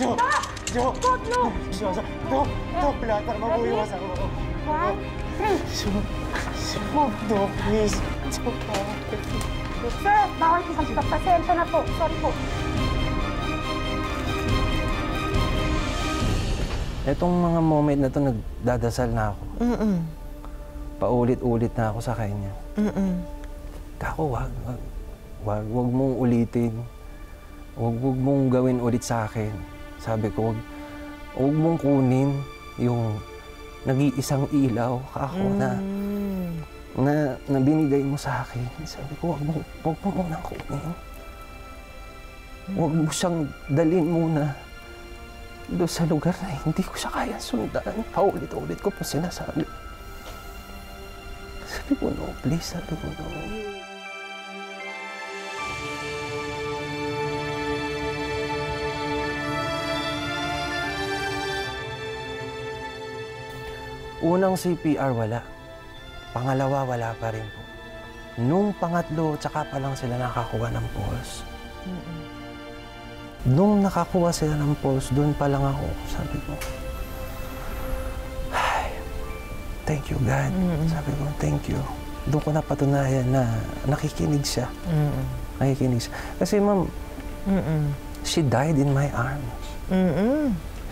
Jo! No! Dok, lahat na mabuiwasan ko. 1, 3. Move. Dok, please. Dok, Sir, bawal isang stop. Pasensya na po. Sorry po. Itong mga moment na to nagdadasal na ako. Paulit-ulit na ako sa kanya. Kako, wag mong ulitin. Wag mong gawin ulit sa akin. Sabi ko, wag mong kunin yung nag-iisang ilaw kako na binigay mo sa akin. Sabi ko, wag mo muna kunin. Wag mo siyang dalhin muna doon sa lugar na hindi ko siya kaya sundan. Paulit-ulit ko pa sinasabi. Sabi ko, no, please, sabi ko, no. Unang CPR, wala. Pangalawa, wala pa rin po. Nung pangatlo, tsaka pa lang sila nakakuha ng pulse. Nung nakakuha sila ng pulse, doon pa lang ako, sabi ko, ay, thank you, God. Sabi ko, thank you. Doon ko napatunayan na nakikinig siya. Nakikinig siya. Kasi, ma'am, she died in my arms.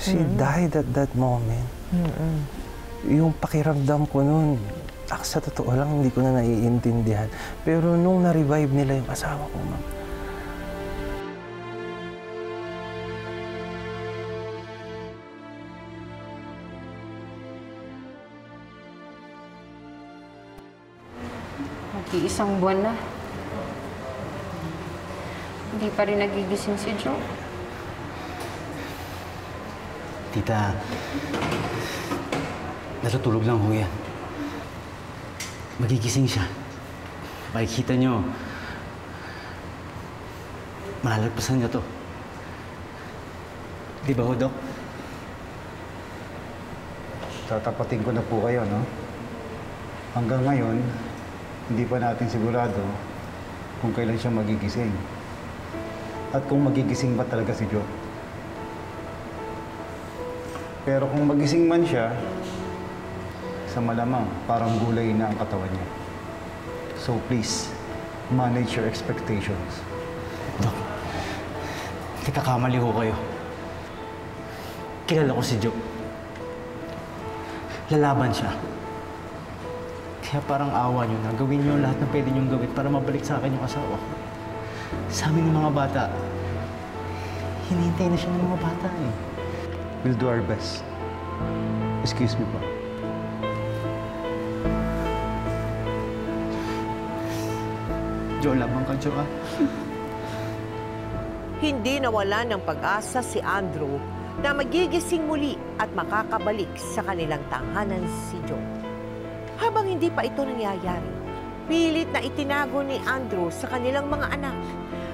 She died at that moment. Yung pakiramdam ko noon, sa totoo lang, hindi ko na naiintindihan. Pero nung na-revive nila yung asawa ko, ma'am, Isang buwan na. Hindi pa rin nagigising si Joe. Tita, natutulog lang ho yan. Magigising siya. Makikita niyo, malalagpasan niya to. Di ba ho, Dok? Tatapatin ko na po kayo, no? Hanggang ngayon, hindi pa natin sigurado kung kailan siya magigising. At kung magigising ba talaga si Joe. Pero kung magising man siya, sa malamang parang gulay na ang katawan niya. So please, manage your expectations. Dok, nagkakamali ho kayo. Kilala ko si Joe. Lalaban siya. Kaya parang awa niyo na gawin niyo lahat ng pwede niyong gawin para mabalik sa akin yung asawa ko. Sa amin ng mga bata, hinihintay na siya ng mga bata eh. We'll do our best. Excuse me po. Joe, labang ka, Joe, ah. Hindi nawala ng pag-asa si Andrew na magigising muli at makakabalik sa kanilang tahanan si Joe. Habang hindi pa ito nangyayari, pilit na itinago ni Andrew sa kanilang mga anak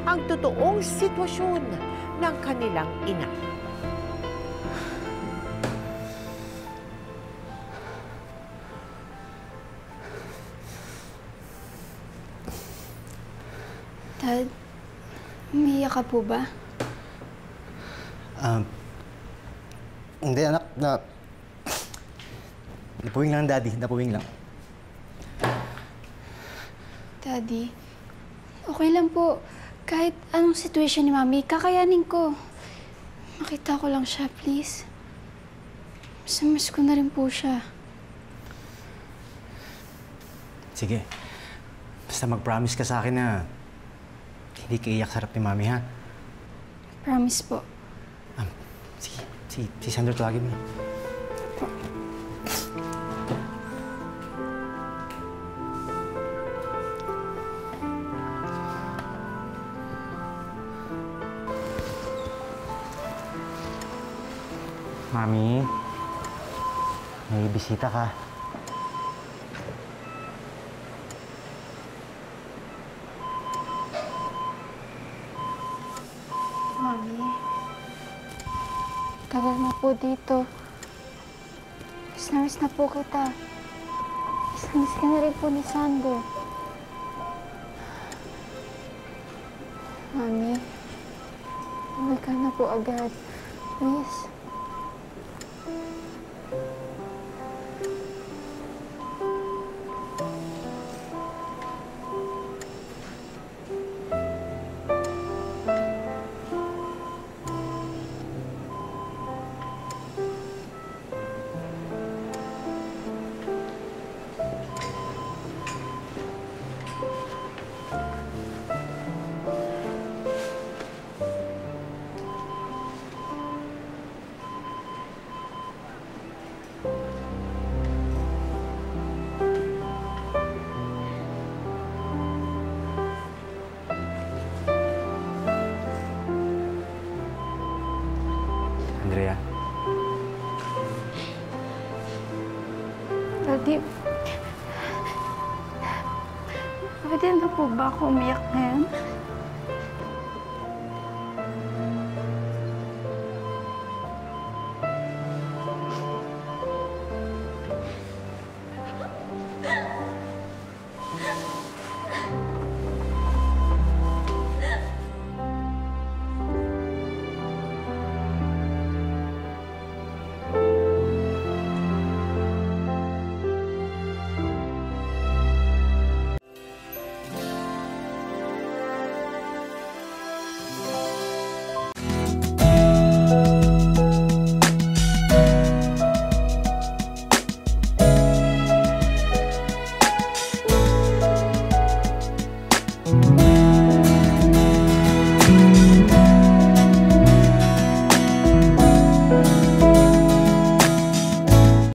ang totoong sitwasyon ng kanilang ina. Dad, umiiyak ka po ba? Hindi, anak. Napuwing lang, Daddy. Napuwing lang. Daddy, okay lang po. Kahit anong situation ni Mami, kakayanin ko. Makita ko lang siya, please. Miss ko na rin po siya. Sige. Basta mag-promise ka sa akin na hindi ka iyak sa harap ni Mami, ha? Promise po. Si Sandro, tawagin mo. Mami, may bisita ka. Mami, tagal na po dito. Miss na po kita. Miss ka na rin po ni Sandro. Mami, uwi ka na po agad. Please. Andrea, Daddy, pwede na po ba ako umiyak ngayon?